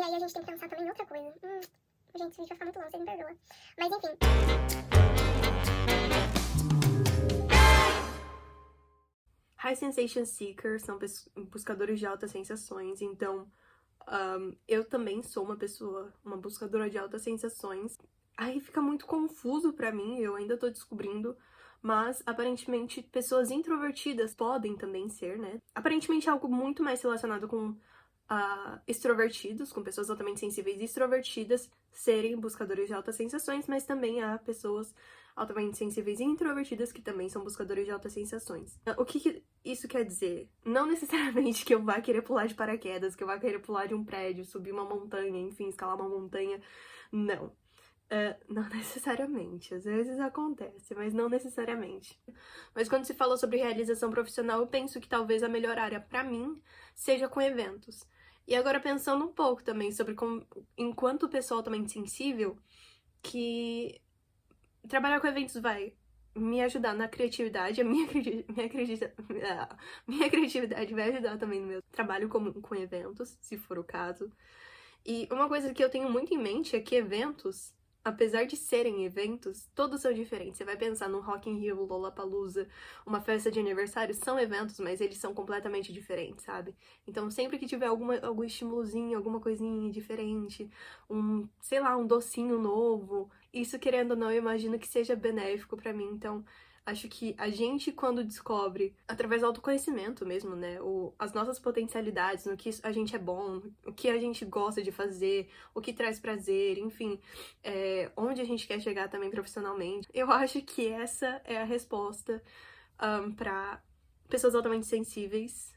E aí a gente tem que pensar também em outra coisa. Gente, esse vídeo vai ficar muito longo, vocês me perdoam. Mas enfim. High Sensation Seekers são buscadores de altas sensações, então eu também sou uma buscadora de altas sensações. Aí fica muito confuso pra mim, eu ainda tô descobrindo, mas aparentemente pessoas introvertidas podem também ser, né? Aparentemente é algo muito mais relacionado com extrovertidos, com pessoas altamente sensíveis e extrovertidas serem buscadores de altas sensações, mas também há pessoas altamente sensíveis e introvertidas que também são buscadores de altas sensações. O que isso quer dizer? Não necessariamente que eu vá querer pular de paraquedas, que eu vá querer pular de um prédio, subir uma montanha, enfim, escalar uma montanha. Não. Não necessariamente. Às vezes acontece, mas não necessariamente. Mas quando se fala sobre realização profissional, eu penso que talvez a melhor área pra mim seja com eventos. E agora pensando um pouco também sobre como, enquanto pessoa altamente sensível, que trabalhar com eventos vai me ajudar na criatividade, minha criatividade vai ajudar também no meu trabalho comum com eventos, se for o caso. E uma coisa que eu tenho muito em mente é que eventos, apesar de serem eventos, todos são diferentes. Você vai pensar no Rock in Rio, Lollapalooza, uma festa de aniversário, são eventos, mas eles são completamente diferentes, sabe? Então, sempre que tiver algum estimulozinho, alguma coisinha diferente, sei lá, um docinho novo, isso, querendo ou não, eu imagino que seja benéfico pra mim. Então, acho que a gente, quando descobre, através do autoconhecimento mesmo, né, as nossas potencialidades, no que a gente é bom, o que a gente gosta de fazer, o que traz prazer, enfim, onde a gente quer chegar também profissionalmente, eu acho que essa é a resposta para pessoas altamente sensíveis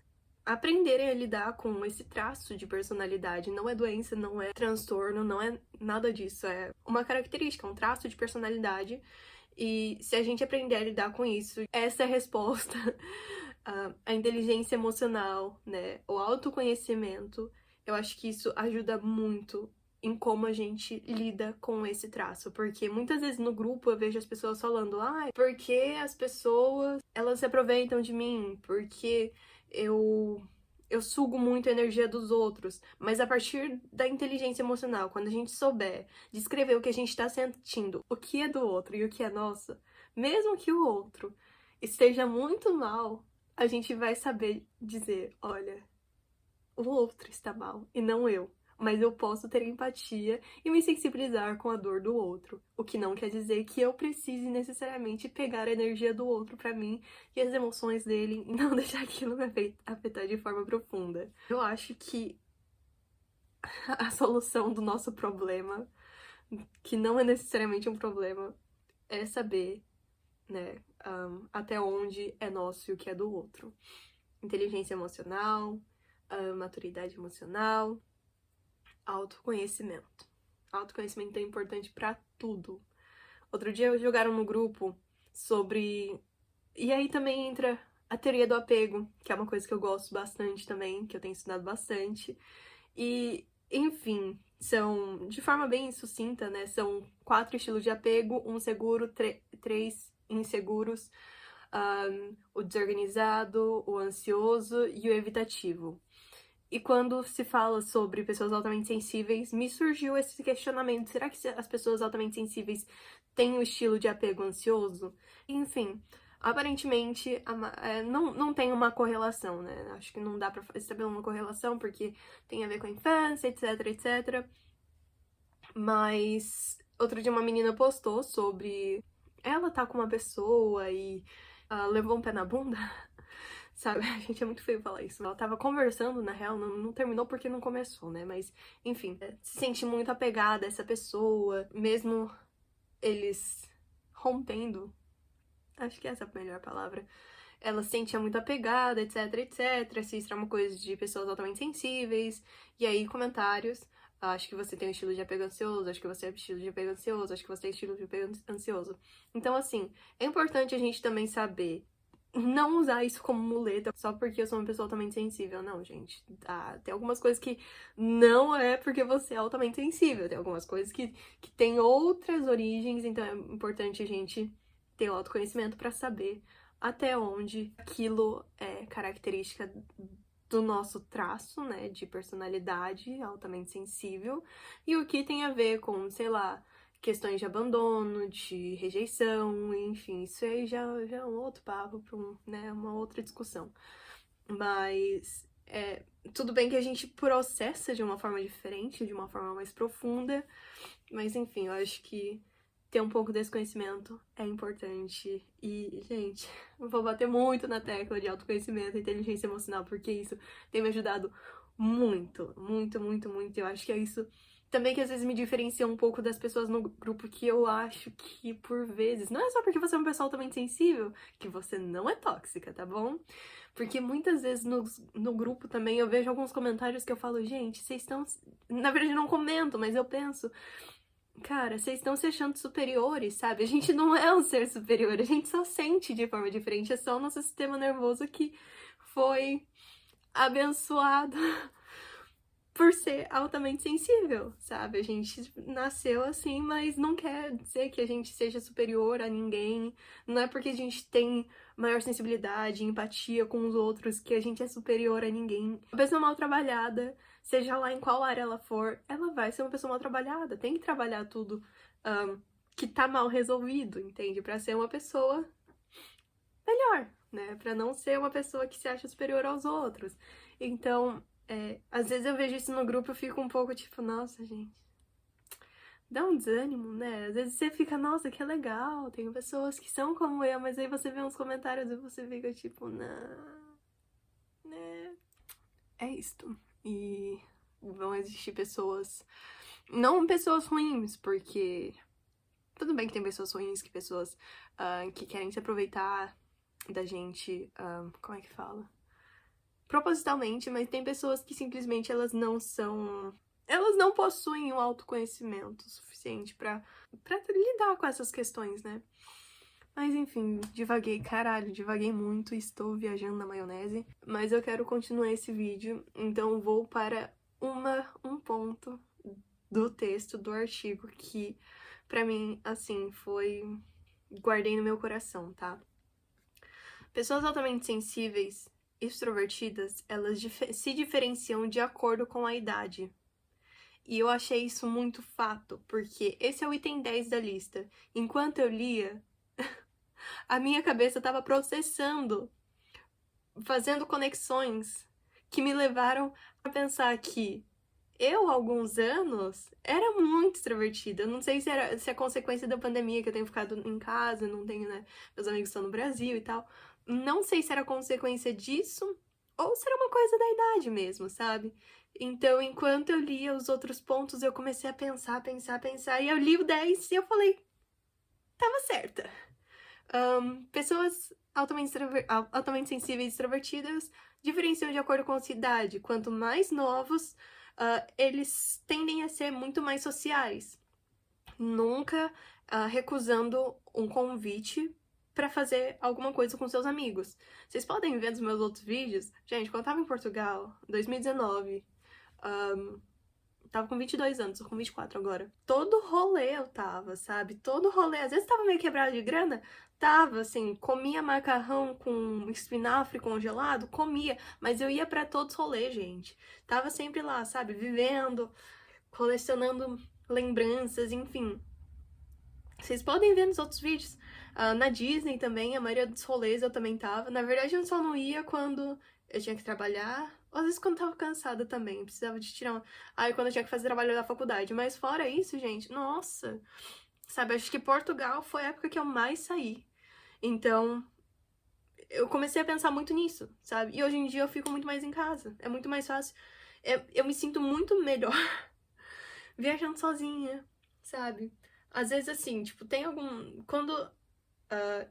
aprenderem a lidar com esse traço de personalidade. Não é doença, não é transtorno, não é nada disso, é uma característica, um traço de personalidade. E se a gente aprender a lidar com isso, essa é a resposta. A inteligência emocional, né? O autoconhecimento, eu acho que isso ajuda muito em como a gente lida com esse traço. Porque muitas vezes no grupo eu vejo as pessoas falando, porque as pessoas, elas se aproveitam de mim, porque eu sugo muito a energia dos outros. Mas a partir da inteligência emocional, quando a gente souber descrever o que a gente está sentindo, o que é do outro e o que é nosso, mesmo que o outro esteja muito mal, a gente vai saber dizer, olha, o outro está mal e não eu. Mas eu posso ter empatia e me sensibilizar com a dor do outro. O que não quer dizer que eu precise necessariamente pegar a energia do outro pra mim e as emoções dele e não deixar aquilo me afetar de forma profunda. Eu acho que a solução do nosso problema, que não é necessariamente um problema, é saber, né, até onde é nosso e o que é do outro. Inteligência emocional, maturidade emocional, autoconhecimento. Autoconhecimento é importante pra tudo. Outro dia jogaram no grupo sobre... E aí também entra a teoria do apego, que é uma coisa que eu gosto bastante também, que eu tenho estudado bastante. E, enfim, são, de forma bem sucinta, né? São 4 estilos de apego, um seguro, 3 inseguros, o desorganizado, o ansioso e o evitativo. E quando se fala sobre pessoas altamente sensíveis, me surgiu esse questionamento: será que as pessoas altamente sensíveis têm o estilo de apego ansioso? Enfim, aparentemente não tem uma correlação, né? Acho que não dá pra estabelecer uma correlação porque tem a ver com a infância, etc, etc. Mas outro dia uma menina postou sobre ela tá com uma pessoa e levou um pé na bunda. Sabe, a gente é muito feio falar isso. Ela tava conversando, na real, não terminou porque não começou, né? Mas, enfim, se sente muito apegada a essa pessoa, mesmo eles rompendo. Acho que essa é a melhor palavra. Ela se sentia muito apegada, etc, etc. Se isso é uma coisa de pessoas altamente sensíveis. E aí, comentários. Acho que você tem um estilo de apego ansioso, acho que você é estilo de apego ansioso, acho que você tem estilo de apego ansioso. Então, assim, é importante a gente também saber não usar isso como muleta só porque eu sou uma pessoa altamente sensível. Não, gente. Tem algumas coisas que não é porque você é altamente sensível. Tem algumas coisas que têm outras origens, então é importante a gente ter o autoconhecimento pra saber até onde aquilo é característica do nosso traço, né, de personalidade altamente sensível, e o que tem a ver com, sei lá, questões de abandono, de rejeição, enfim, isso aí já é um outro papo, né, uma outra discussão. Mas tudo bem que a gente processa de uma forma diferente, de uma forma mais profunda, mas enfim, eu acho que ter um pouco desse conhecimento é importante. E, gente, eu vou bater muito na tecla de autoconhecimento e inteligência emocional, porque isso tem me ajudado muito, muito, muito, muito. Eu acho que é isso também que às vezes me diferencia um pouco das pessoas no grupo, que eu acho que, por vezes, não é só porque você é uma pessoa altamente sensível, que você não é tóxica, tá bom? Porque muitas vezes no grupo também eu vejo alguns comentários que eu falo, gente, vocês estão... Na verdade, eu não comento, mas eu penso, cara, vocês estão se achando superiores, sabe? A gente não é um ser superior, a gente só sente de forma diferente, é só o nosso sistema nervoso que foi abençoado por ser altamente sensível, sabe? A gente nasceu assim, mas não quer dizer que a gente seja superior a ninguém. Não é porque a gente tem maior sensibilidade, empatia com os outros que a gente é superior a ninguém. Uma pessoa mal trabalhada, seja lá em qual área ela for, ela vai ser uma pessoa mal trabalhada. Tem que trabalhar tudo que tá mal resolvido, entende? Pra ser uma pessoa melhor, né? Pra não ser uma pessoa que se acha superior aos outros. Então, às vezes eu vejo isso no grupo e fico um pouco tipo, nossa, gente, dá um desânimo, né? Às vezes você fica, nossa, que legal, tem pessoas que são como eu, mas aí você vê uns comentários e você fica tipo, não, né? É isto. E vão existir pessoas, não pessoas ruins, porque tudo bem que tem pessoas ruins, que pessoas que querem se aproveitar da gente, como é que fala? Propositalmente, mas tem pessoas que simplesmente elas não possuem o autoconhecimento suficiente pra lidar com essas questões, né? Mas enfim, divaguei muito, estou viajando na maionese, mas eu quero continuar esse vídeo, então vou para um ponto do texto, do artigo, que pra mim, assim, guardei no meu coração, tá? Pessoas altamente sensíveis, extrovertidas, elas se diferenciam de acordo com a idade. E eu achei isso muito fato, porque esse é o item 10 da lista. Enquanto eu lia, a minha cabeça estava processando, fazendo conexões que me levaram a pensar que eu, há alguns anos, era muito extrovertida. Eu não sei se é consequência da pandemia, que eu tenho ficado em casa, não tenho, né? Meus amigos estão no Brasil e tal. Não sei se era consequência disso ou se era uma coisa da idade mesmo, sabe? Então, enquanto eu lia os outros pontos, eu comecei a pensar. E eu li o 10 e eu falei, tava certa. Pessoas altamente sensíveis e extrovertidas diferenciam de acordo com a sua idade. Quanto mais novos, eles tendem a ser muito mais sociais. Nunca recusando um convite pra fazer alguma coisa com seus amigos. Vocês podem ver nos meus outros vídeos. Gente, quando eu tava em Portugal, 2019, tava com 22 anos, tô com 24 agora. Todo rolê eu tava, sabe? Todo rolê. Às vezes tava meio quebrado de grana. Tava, assim, comia macarrão com espinafre congelado, comia. Mas eu ia pra todos os rolês, gente. Tava sempre lá, sabe? Vivendo, colecionando lembranças, enfim. Vocês podem ver nos outros vídeos. Na Disney também, a maioria dos rolês eu também tava. Na verdade, eu só não ia quando eu tinha que trabalhar. Ou às vezes quando eu tava cansada também, precisava de tirar Aí quando eu tinha que fazer trabalho da faculdade. Mas fora isso, gente, nossa. Sabe, acho que Portugal foi a época que eu mais saí. Então, eu comecei a pensar muito nisso, sabe? E hoje em dia eu fico muito mais em casa. É muito mais fácil. Eu me sinto muito melhor viajando sozinha, sabe? Às vezes, assim, tipo, tem algum... Quando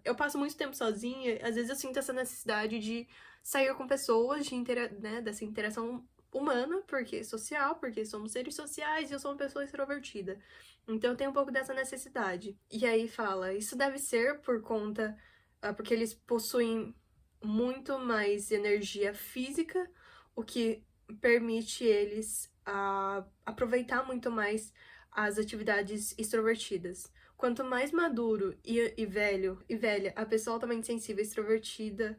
eu passo muito tempo sozinha, às vezes eu sinto essa necessidade de sair com pessoas, né, dessa interação humana, porque social, porque somos seres sociais e eu sou uma pessoa extrovertida. Então eu tenho um pouco dessa necessidade. E aí fala, isso deve ser por conta... porque eles possuem muito mais energia física, o que permite eles aproveitar muito mais as atividades extrovertidas. Quanto mais maduro e velha a pessoa altamente sensível e extrovertida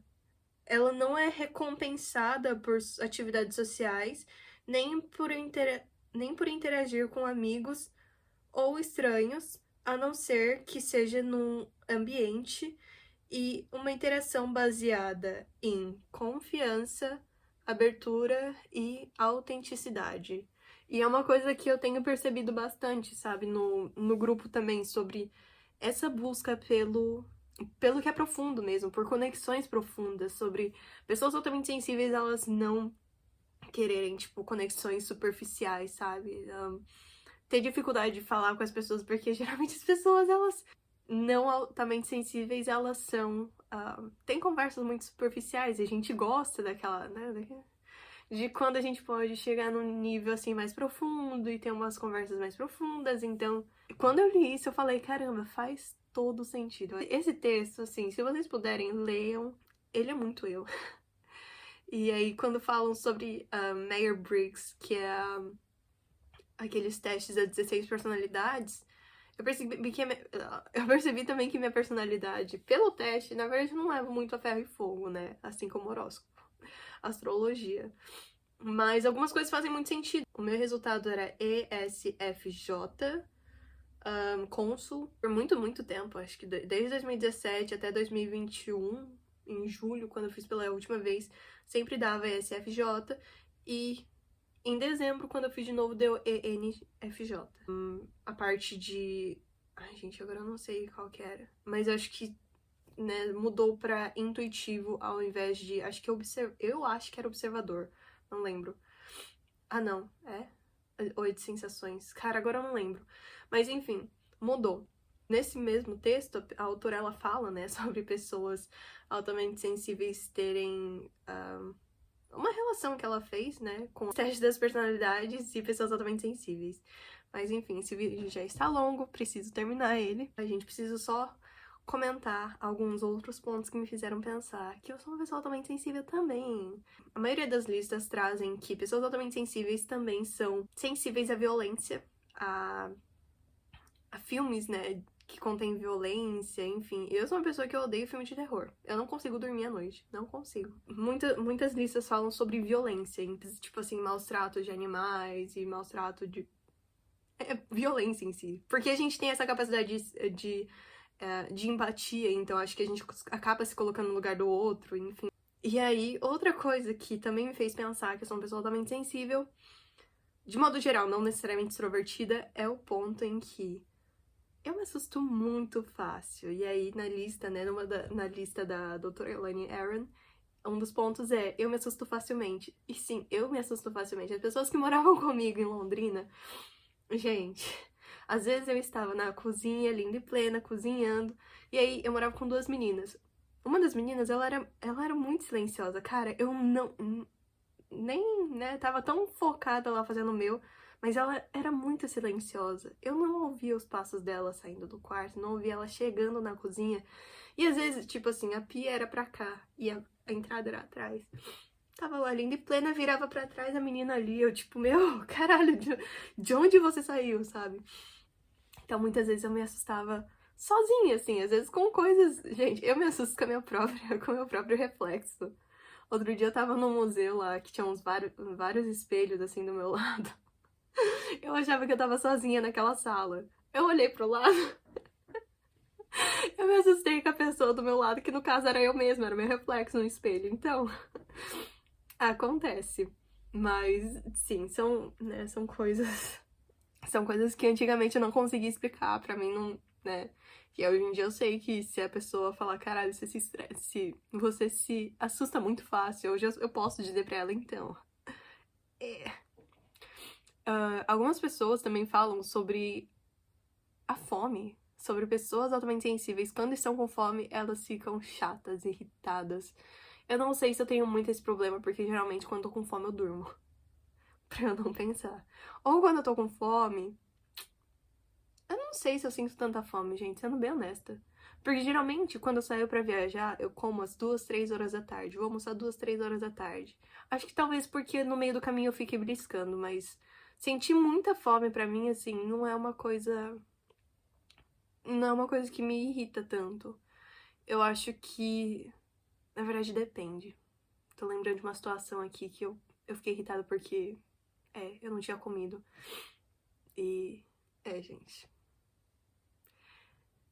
ela não é recompensada por atividades sociais, nem por, nem por interagir com amigos ou estranhos, a não ser que seja num ambiente e uma interação baseada em confiança, abertura e autenticidade. E é uma coisa que eu tenho percebido bastante, sabe, no grupo também, sobre essa busca pelo que é profundo mesmo, por conexões profundas, sobre pessoas altamente sensíveis, elas não quererem, tipo, conexões superficiais, sabe? Ter dificuldade de falar com as pessoas, porque geralmente as pessoas, elas não altamente sensíveis, elas são. Tem conversas muito superficiais e a gente gosta daquela, né? De quando a gente pode chegar num nível assim mais profundo e ter umas conversas mais profundas. Então, quando eu li isso, eu falei, caramba, faz todo sentido. Esse texto, assim, se vocês puderem, leiam. Ele é muito eu. E aí, quando falam sobre Myers-Briggs, que é aqueles testes das 16 personalidades, eu percebi eu percebi também que minha personalidade, pelo teste, na verdade, não leva muito a ferro e fogo, né? Assim como horóscopo, astrologia. Mas algumas coisas fazem muito sentido. O meu resultado era ESFJ, cônsul, por muito, muito tempo. Acho que desde 2017 até 2021, em julho, quando eu fiz pela última vez, sempre dava ESFJ. E em dezembro, quando eu fiz de novo, deu ENFJ. A parte de... Ai, gente, agora eu não sei qual que era. Mas acho que, né, mudou pra intuitivo ao invés de... Acho que eu acho que era observador. Não lembro. Ah, não. É? Ou é de sensações? Cara, agora eu não lembro. Mas, enfim, mudou. Nesse mesmo texto, a autora, ela fala, né, sobre pessoas altamente sensíveis terem... uma relação que ela fez, né, com os testes das personalidades e pessoas altamente sensíveis. Mas enfim, esse vídeo já está longo, preciso terminar ele. A gente precisa só comentar alguns outros pontos que me fizeram pensar que eu sou uma pessoa altamente sensível também. A maioria das listas trazem que pessoas altamente sensíveis também são sensíveis à violência, a filmes, né, que contém violência, enfim. Eu sou uma pessoa que eu odeio filme de terror. Eu não consigo dormir à noite. Não consigo. Muitas listas falam sobre violência, tipo assim, maus tratos de animais e maus tratos de... violência em si. Porque a gente tem essa capacidade de empatia, então acho que a gente acaba se colocando no lugar do outro, enfim. E aí, outra coisa que também me fez pensar que eu sou uma pessoa altamente sensível, de modo geral, não necessariamente extrovertida, é o ponto em que eu me assusto muito fácil. E aí, na lista, né, na lista da doutora Elaine Aron, um dos pontos é, eu me assusto facilmente. E sim, eu me assusto facilmente. As pessoas que moravam comigo em Londrina, gente, às vezes eu estava na cozinha, linda e plena, cozinhando, e aí eu morava com duas meninas. Uma das meninas, ela era muito silenciosa. Cara, eu não... nem, né, tava tão focada lá fazendo o meu, mas ela era muito silenciosa. Eu não ouvia os passos dela saindo do quarto, não ouvia ela chegando na cozinha. E às vezes, tipo assim, a pia era pra cá e a entrada era atrás. Tava lá linda e plena, virava pra trás a menina ali. Eu, tipo, meu, caralho, de onde você saiu, sabe? Então muitas vezes eu me assustava sozinha, assim, às vezes com coisas. Gente, eu me assusto com a com o meu próprio reflexo. Outro dia eu tava num museu lá que tinha vários espelhos assim do meu lado. Eu achava que eu tava sozinha naquela sala. Eu olhei pro lado, eu me assustei com a pessoa do meu lado, que no caso era eu mesma, era meu reflexo no espelho. Então, acontece. Mas, sim, né, são coisas. São coisas que antigamente eu não conseguia explicar. Pra mim, não, né? E hoje em dia eu sei que se a pessoa falar, caralho, você se estresse, você se assusta muito fácil, hoje eu posso dizer pra ela, então. Algumas pessoas também falam sobre a fome, sobre pessoas altamente sensíveis. Quando estão com fome, elas ficam chatas, irritadas. Eu não sei se eu tenho muito esse problema, porque geralmente quando eu tô com fome eu durmo. Pra eu não pensar. Ou quando eu tô com fome, eu não sei se eu sinto tanta fome, gente, sendo bem honesta. Porque geralmente, quando eu saio pra viajar, eu como às 2, 3 horas da tarde. Vou almoçar 2, 3 horas da tarde. Acho que talvez porque no meio do caminho eu fiquei beliscando, mas sentir muita fome pra mim, assim, não é uma coisa... Não é uma coisa que me irrita tanto. Eu acho que Na verdade, depende. Tô lembrando de uma situação aqui que eu fiquei irritada porque, eu não tinha comido. E, gente.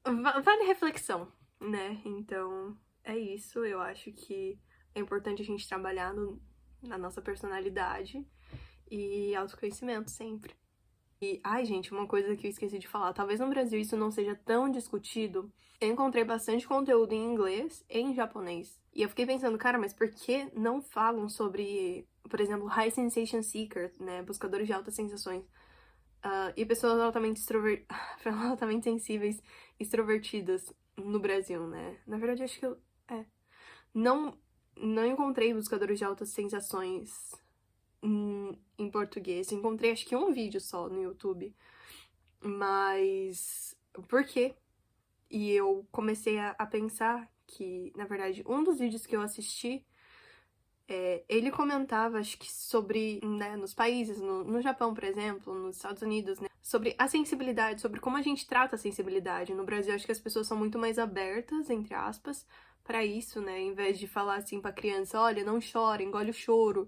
Vale reflexão, né? Então, é isso. Eu acho que é importante a gente trabalhar na nossa personalidade e autoconhecimento sempre. E, ai, gente, uma coisa que eu esqueci de falar. Talvez no Brasil isso não seja tão discutido. Eu encontrei bastante conteúdo em inglês e em japonês. E eu fiquei pensando, cara, mas por que não falam sobre, por exemplo, High Sensation Seeker, né? Buscadores de altas sensações. E pessoas altamente sensíveis, extrovertidas no Brasil, né? Na verdade, acho que eu. Não, não encontrei buscadores de altas sensações em português. Encontrei acho que um vídeo só no YouTube. Mas por quê? E eu comecei a pensar que, na verdade, um dos vídeos que eu assisti, ele comentava, acho que sobre, né, nos países, no Japão, por exemplo, nos Estados Unidos, né, sobre a sensibilidade, sobre como a gente trata a sensibilidade. No Brasil, acho que as pessoas são muito mais abertas, entre aspas, pra isso, né, em vez de falar assim pra criança, olha, não chora, engole o choro,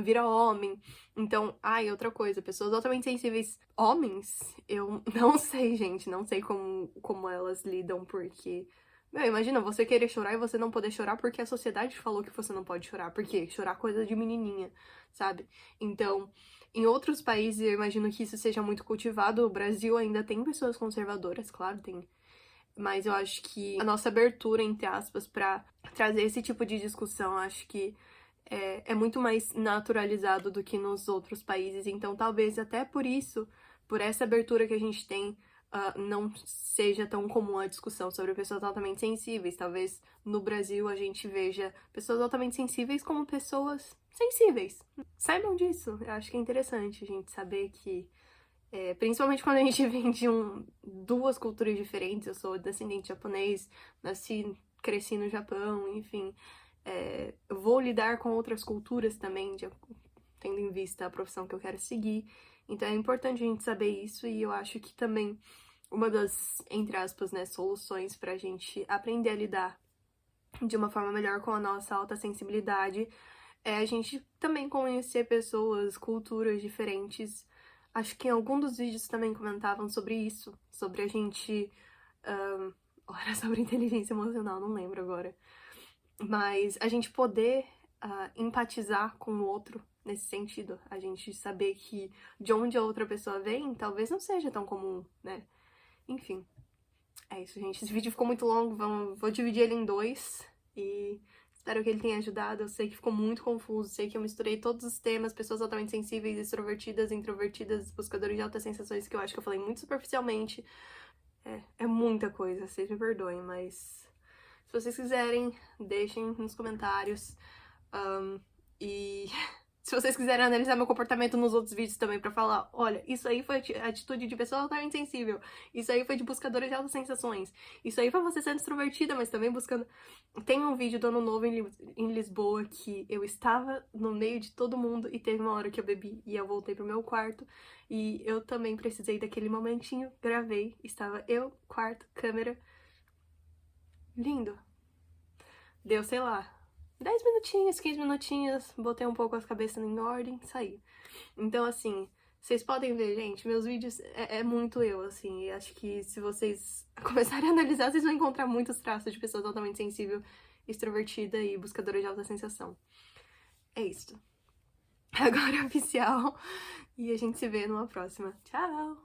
vira homem. Então, outra coisa, pessoas altamente sensíveis, homens, eu não sei, gente, não sei como elas lidam, porque... Meu, imagina você querer chorar e você não poder chorar porque a sociedade falou que você não pode chorar. Por quê? Chorar é coisa de menininha, sabe? Então, em outros países eu imagino que isso seja muito cultivado. O Brasil ainda tem pessoas conservadoras, claro, tem. Mas eu acho que a nossa abertura, entre aspas, pra trazer esse tipo de discussão, acho que é muito mais naturalizado do que nos outros países. Então, talvez até por isso, por essa abertura que a gente tem, não seja tão comum a discussão sobre pessoas altamente sensíveis. Talvez no Brasil a gente veja pessoas altamente sensíveis como pessoas sensíveis. Saibam disso. Eu acho que é interessante a gente saber que, principalmente quando a gente vem de duas culturas diferentes. Eu sou descendente japonês, cresci no Japão, enfim. Eu vou lidar com outras culturas também, tendo em vista a profissão que eu quero seguir. Então é importante a gente saber isso, e eu acho que também uma das, entre aspas, né, soluções pra gente aprender a lidar de uma forma melhor com a nossa alta sensibilidade é a gente também conhecer pessoas, culturas diferentes. Acho que em algum dos vídeos também comentavam sobre isso, sobre a gente. Era sobre inteligência emocional, não lembro agora. Mas a gente poder empatizar com o outro nesse sentido. A gente saber que de onde a outra pessoa vem talvez não seja tão comum, né? Enfim, é isso, gente. Esse vídeo ficou muito longo, vou dividir ele em dois e espero que ele tenha ajudado. Eu sei que ficou muito confuso, sei que eu misturei todos os temas, pessoas altamente sensíveis, extrovertidas, introvertidas, buscadores de altas sensações, que eu acho que eu falei muito superficialmente. É muita coisa, vocês me perdoem, mas se vocês quiserem, deixem nos comentários. E se vocês quiserem analisar meu comportamento nos outros vídeos também pra falar, olha, isso aí foi atitude de pessoa altamente sensível, isso aí foi de buscadora de altas sensações, isso aí foi você sendo extrovertida, mas também buscando... Tem um vídeo do Ano Novo em Lisboa que eu estava no meio de todo mundo e teve uma hora que eu bebi e eu voltei pro meu quarto e eu também precisei daquele momentinho, gravei, estava eu, quarto, câmera, lindo. Deu, sei lá, 10 minutinhos, 15 minutinhos, botei um pouco as cabeças em ordem, saí. Então, assim, vocês podem ver, gente, meus vídeos é muito eu, assim, e acho que se vocês começarem a analisar, vocês vão encontrar muitos traços de pessoa totalmente sensível, extrovertida e buscadora de alta sensação. É isso. Agora é oficial, e a gente se vê numa próxima. Tchau!